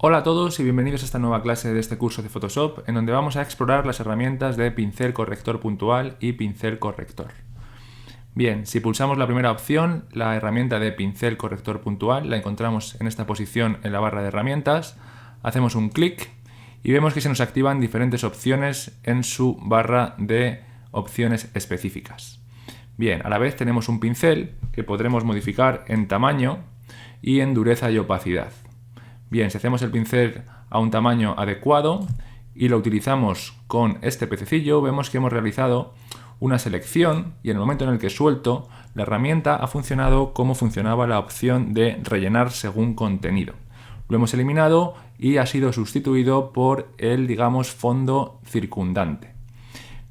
Hola a todos y bienvenidos a esta nueva clase de este curso de Photoshop en donde vamos a explorar las herramientas de pincel corrector puntual y pincel corrector. Bien, si pulsamos la primera opción, la herramienta de pincel corrector puntual, la encontramos en esta posición en la barra de herramientas, hacemos un clic y vemos que se nos activan diferentes opciones en su barra de opciones específicas. Bien, a la vez tenemos un pincel que podremos modificar en tamaño y en dureza y opacidad. Bien, si hacemos el pincel a un tamaño adecuado y lo utilizamos con este pececillo, vemos que hemos realizado una selección y en el momento en el que suelto, la herramienta ha funcionado como funcionaba la opción de rellenar según contenido. Lo hemos eliminado y ha sido sustituido por el, digamos, fondo circundante.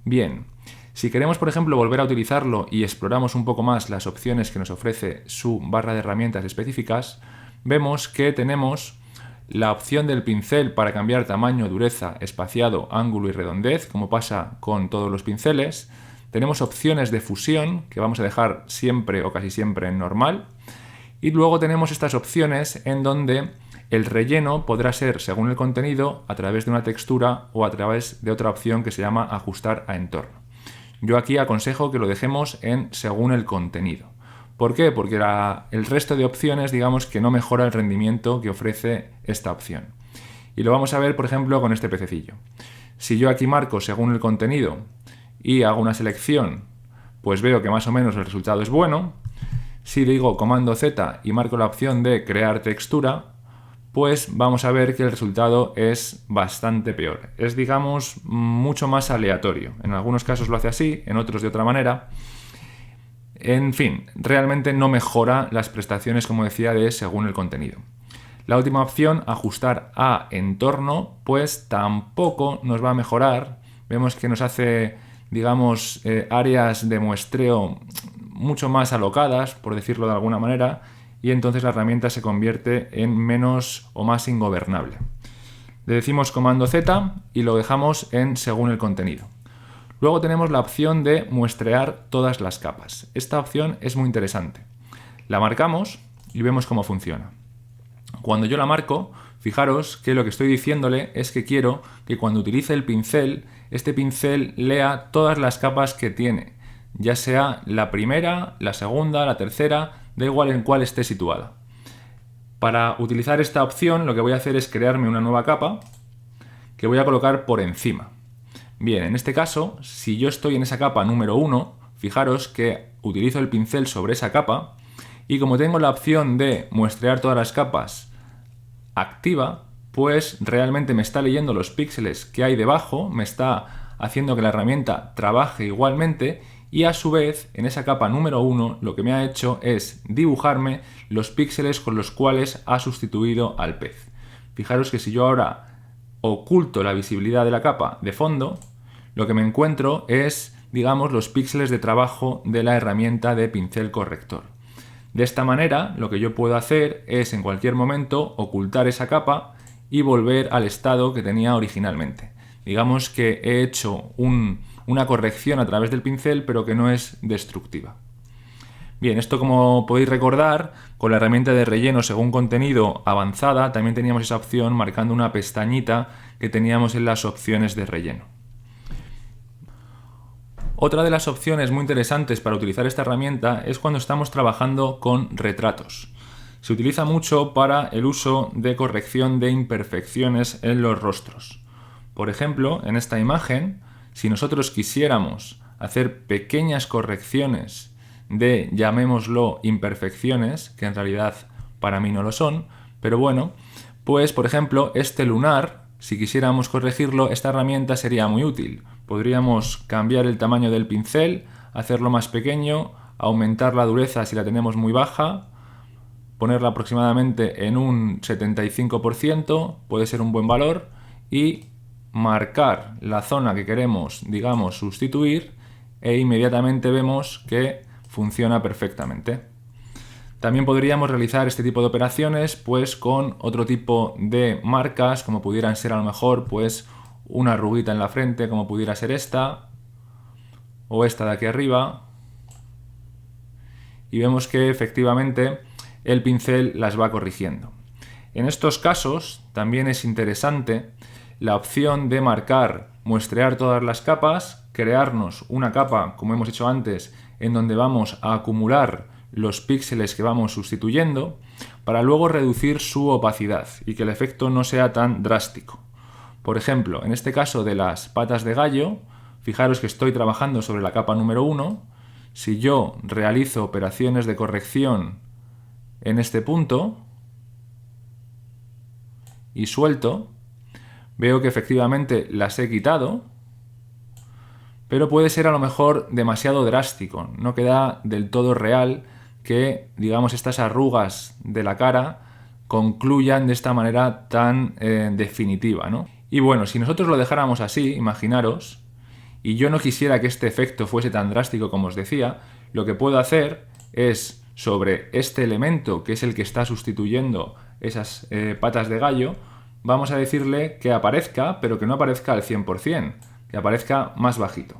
Bien, si queremos, por ejemplo, volver a utilizarlo y exploramos un poco más las opciones que nos ofrece su barra de herramientas específicas, vemos que tenemos la opción del pincel para cambiar tamaño, dureza, espaciado, ángulo y redondez, como pasa con todos los pinceles. Tenemos opciones de fusión, que vamos a dejar siempre o casi siempre en normal. Y luego tenemos estas opciones en donde el relleno podrá ser, según el contenido, a través de una textura o a través de otra opción que se llama ajustar a entorno. Yo aquí aconsejo que lo dejemos en según el contenido. ¿Por qué? Porque el resto de opciones, digamos que no mejora el rendimiento que ofrece esta opción. Y lo vamos a ver, por ejemplo, con este pececillo. Si yo aquí marco según el contenido y hago una selección, pues veo que más o menos el resultado es bueno. Si digo comando Z y marco la opción de crear textura, pues vamos a ver que el resultado es bastante peor. Es, digamos, mucho más aleatorio. En algunos casos lo hace así, en otros de otra manera. En fin, realmente no mejora las prestaciones, como decía, de según el contenido. La última opción, ajustar a entorno, pues tampoco nos va a mejorar. Vemos que nos hace, digamos, áreas de muestreo mucho más alocadas, por decirlo de alguna manera, y entonces la herramienta se convierte en menos o más ingobernable. Le decimos comando Z y lo dejamos en según el contenido. Luego tenemos la opción de muestrear todas las capas. Esta opción es muy interesante. La marcamos y vemos cómo funciona. Cuando yo la marco, fijaros que lo que estoy diciéndole es que quiero que cuando utilice el pincel, este pincel lea todas las capas que tiene, ya sea la primera, la segunda, la tercera, da igual en cuál esté situada. Para utilizar esta opción, lo que voy a hacer es crearme una nueva capa que voy a colocar por encima. Bien, en este caso, si yo estoy en esa capa número 1, fijaros que utilizo el pincel sobre esa capa y como tengo la opción de muestrear todas las capas activa, pues realmente me está leyendo los píxeles que hay debajo, me está haciendo que la herramienta trabaje igualmente y a su vez en esa capa número 1 lo que me ha hecho es dibujarme los píxeles con los cuales ha sustituido al pez. Fijaros que si yo ahora oculto la visibilidad de la capa de fondo, lo que me encuentro es, digamos, los píxeles de trabajo de la herramienta de pincel corrector. De esta manera, lo que yo puedo hacer es en cualquier momento ocultar esa capa y volver al estado que tenía originalmente. Digamos que he hecho una corrección a través del pincel, pero que no es destructiva. Bien, esto como podéis recordar, con la herramienta de relleno según contenido avanzada, también teníamos esa opción marcando una pestañita que teníamos en las opciones de relleno. Otra de las opciones muy interesantes para utilizar esta herramienta es cuando estamos trabajando con retratos. Se utiliza mucho para el uso de corrección de imperfecciones en los rostros. Por ejemplo, en esta imagen, si nosotros quisiéramos hacer pequeñas correcciones de, llamémoslo, imperfecciones, que en realidad para mí no lo son, pero bueno, pues por ejemplo este lunar, si quisiéramos corregirlo, esta herramienta sería muy útil. Podríamos cambiar el tamaño del pincel, hacerlo más pequeño, aumentar la dureza si la tenemos muy baja, ponerla aproximadamente en un 75%, puede ser un buen valor, y marcar la zona que queremos, digamos, sustituir, e inmediatamente vemos que funciona perfectamente. También podríamos realizar este tipo de operaciones pues con otro tipo de marcas, como pudieran ser a lo mejor pues una arruguita en la frente, como pudiera ser esta o esta de aquí arriba, y vemos que efectivamente el pincel las va corrigiendo. En estos casos también es interesante la opción de marcar, muestrear todas las capas, crearnos una capa, como hemos hecho antes, en donde vamos a acumular los píxeles que vamos sustituyendo, para luego reducir su opacidad y que el efecto no sea tan drástico. Por ejemplo, en este caso de las patas de gallo, fijaros que estoy trabajando sobre la capa número 1. Si yo realizo operaciones de corrección en este punto y suelto, veo que efectivamente las he quitado, pero puede ser a lo mejor demasiado drástico. No queda del todo real que, digamos, estas arrugas de la cara concluyan de esta manera tan definitiva, ¿no? Y bueno, si nosotros lo dejáramos así, imaginaros, y yo no quisiera que este efecto fuese tan drástico como os decía, lo que puedo hacer es, sobre este elemento, que es el que está sustituyendo esas patas de gallo, vamos a decirle que aparezca, pero que no aparezca al 100%, que aparezca más bajito.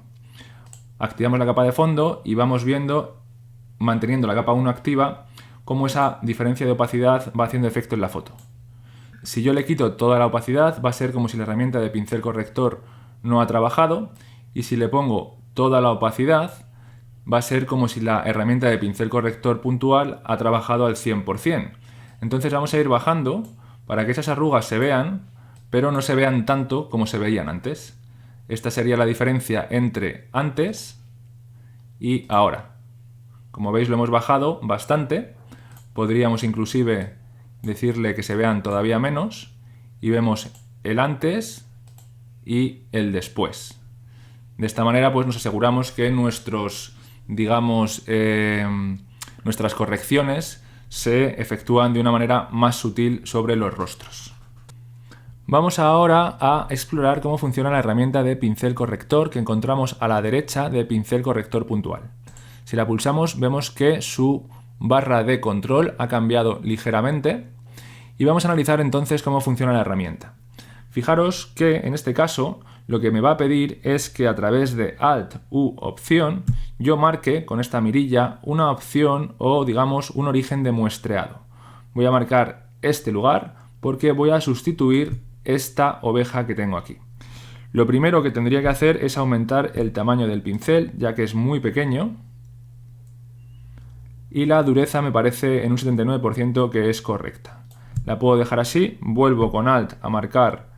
Activamos la capa de fondo y vamos viendo, manteniendo la capa 1 activa, cómo esa diferencia de opacidad va haciendo efecto en la foto. Si yo le quito toda la opacidad, va a ser como si la herramienta de pincel corrector no ha trabajado, y si le pongo toda la opacidad, va a ser como si la herramienta de pincel corrector puntual ha trabajado al 100%. Entonces vamos a ir bajando para que esas arrugas se vean, pero no se vean tanto como se veían antes. Esta sería la diferencia entre antes y ahora. Como veis, lo hemos bajado bastante. Podríamos inclusive decirle que se vean todavía menos, y vemos el antes y el después. De esta manera pues nos aseguramos que nuestras correcciones se efectúan de una manera más sutil sobre los rostros. Vamos ahora a explorar cómo funciona la herramienta de pincel corrector que encontramos a la derecha de pincel corrector puntual. Si la pulsamos, vemos que su barra de control ha cambiado ligeramente, y vamos a analizar entonces cómo funciona la herramienta. Fijaros que en este caso lo que me va a pedir es que a través de Alt u opción yo marque con esta mirilla una opción o, digamos, un origen de muestreado. Voy a marcar este lugar porque voy a sustituir esta oveja que tengo aquí. Lo primero que tendría que hacer es aumentar el tamaño del pincel, ya que es muy pequeño, y la dureza me parece en un 79% que es correcta. La puedo dejar así, vuelvo con Alt a marcar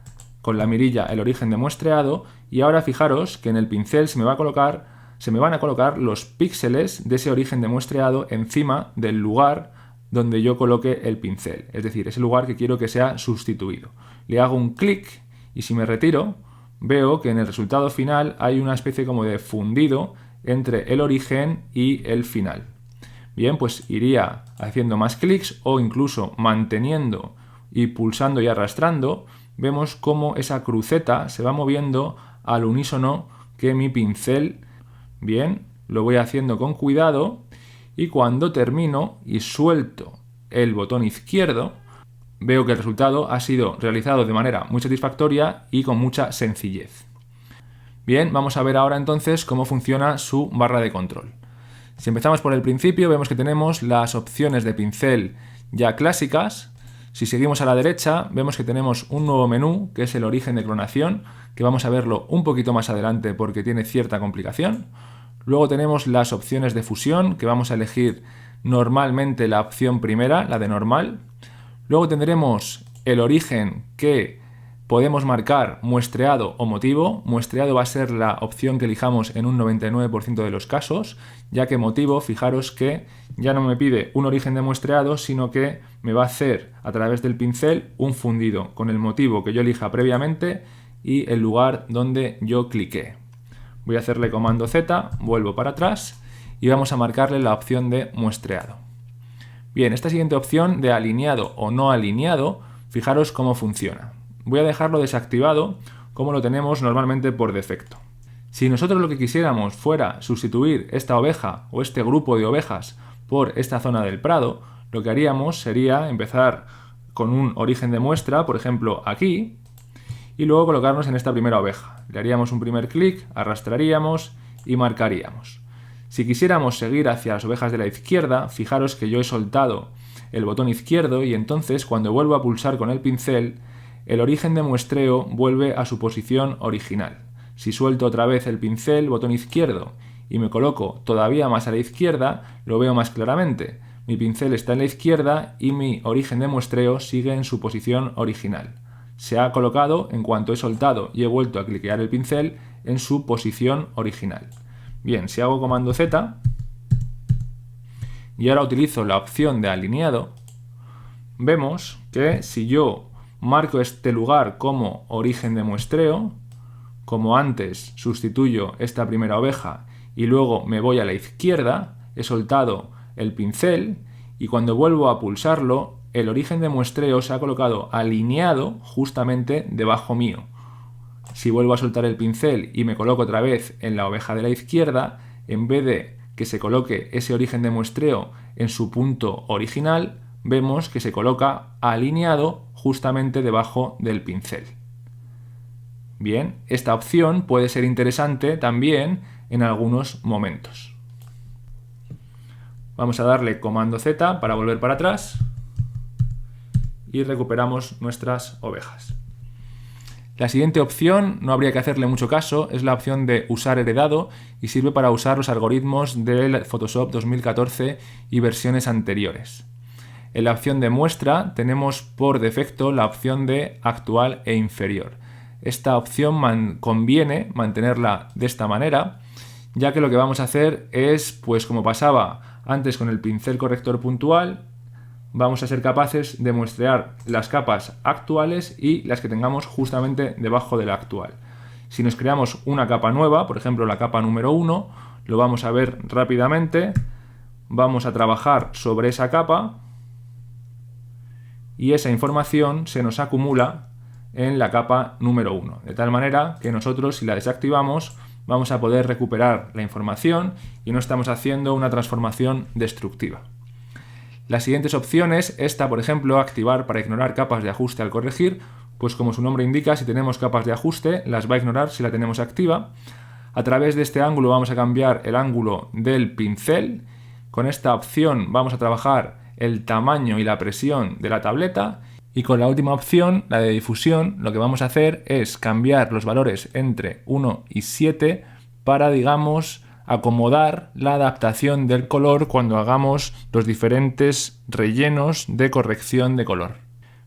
con la mirilla el origen de muestreado, y ahora fijaros que en el pincel se me van a colocar los píxeles de ese origen de muestreado encima del lugar donde yo coloque el pincel, es decir, ese lugar que quiero que sea sustituido. Le hago un clic y si me retiro, veo que en el resultado final hay una especie como de fundido entre el origen y el final. Bien, pues iría haciendo más clics o incluso manteniendo y pulsando y arrastrando, vemos cómo esa cruceta se va moviendo al unísono que mi pincel. Bien, lo voy haciendo con cuidado, y cuando termino y suelto el botón izquierdo, veo que el resultado ha sido realizado de manera muy satisfactoria y con mucha sencillez. Bien, vamos a ver ahora entonces cómo funciona su barra de control. Si empezamos por el principio, vemos que tenemos las opciones de pincel ya clásicas. Si seguimos a la derecha, vemos que tenemos un nuevo menú, que es el origen de clonación, que vamos a verlo un poquito más adelante porque tiene cierta complicación. Luego tenemos las opciones de fusión, que vamos a elegir normalmente la opción primera, la de normal. Luego tendremos el origen, que podemos marcar muestreado o motivo. Muestreado va a ser la opción que elijamos en un 99% de los casos, ya que motivo, fijaros que ya no me pide un origen de muestreado, sino que me va a hacer a través del pincel un fundido con el motivo que yo elija previamente y el lugar donde yo cliqué. Voy a hacerle comando Z, vuelvo para atrás y vamos a marcarle la opción de muestreado. Bien, esta siguiente opción de alineado o no alineado, fijaros cómo funciona. Voy a dejarlo desactivado como lo tenemos normalmente por defecto. Si nosotros lo que quisiéramos fuera sustituir esta oveja o este grupo de ovejas por esta zona del prado, lo que haríamos sería empezar con un origen de muestra, por ejemplo aquí, y luego colocarnos en esta primera oveja. Le haríamos un primer clic, arrastraríamos y marcaríamos. Si quisiéramos seguir hacia las ovejas de la izquierda, fijaros que yo he soltado el botón izquierdo y entonces cuando vuelvo a pulsar con el pincel, el origen de muestreo vuelve a su posición original. Si suelto otra vez el pincel, botón izquierdo, y me coloco todavía más a la izquierda, lo veo más claramente. Mi pincel está en la izquierda y mi origen de muestreo sigue en su posición original. Se ha colocado en cuanto he soltado y he vuelto a cliquear el pincel en su posición original. Bien, si hago comando Z y ahora utilizo la opción de alineado, vemos que si yo marco este lugar como origen de muestreo, como antes sustituyo esta primera oveja y luego me voy a la izquierda, he soltado el pincel y cuando vuelvo a pulsarlo, el origen de muestreo se ha colocado alineado justamente debajo mío. Si vuelvo a soltar el pincel y me coloco otra vez en la oveja de la izquierda, en vez de que se coloque ese origen de muestreo en su punto original, vemos que se coloca alineado justamente debajo del pincel. Bien, esta opción puede ser interesante también en algunos momentos. Vamos a darle comando Z para volver para atrás y recuperamos nuestras ovejas. La siguiente opción, no habría que hacerle mucho caso, es la opción de usar heredado y sirve para usar los algoritmos del Photoshop 2014 y versiones anteriores. En la opción de muestra tenemos por defecto la opción de actual e inferior. Esta opción conviene mantenerla de esta manera, ya que lo que vamos a hacer es, pues como pasaba antes con el pincel corrector puntual, vamos a ser capaces de muestrear las capas actuales y las que tengamos justamente debajo de la actual. Si nos creamos una capa nueva, por ejemplo la capa número 1, lo vamos a ver rápidamente, vamos a trabajar sobre esa capa y esa información se nos acumula en la capa número 1, de tal manera que nosotros, si la desactivamos, vamos a poder recuperar la información y no estamos haciendo una transformación destructiva. Las siguientes opciones, esta por ejemplo, activar para ignorar capas de ajuste al corregir, pues como su nombre indica, si tenemos capas de ajuste, las va a ignorar si la tenemos activa. A través de este ángulo vamos a cambiar el ángulo del pincel. Con esta opción vamos a trabajar el tamaño y la presión de la tableta. Y con la última opción, la de difusión, lo que vamos a hacer es cambiar los valores entre 1 y 7 para, digamos, acomodar la adaptación del color cuando hagamos los diferentes rellenos de corrección de color.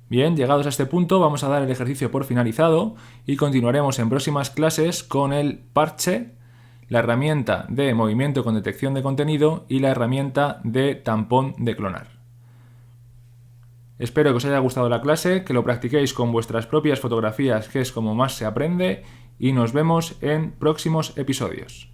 Bien, llegados a este punto vamos a dar el ejercicio por finalizado y continuaremos en próximas clases con el parche, la herramienta de movimiento con detección de contenido y la herramienta de tampón de clonar. Espero que os haya gustado la clase, que lo practiquéis con vuestras propias fotografías, que es como más se aprende, y nos vemos en próximos episodios.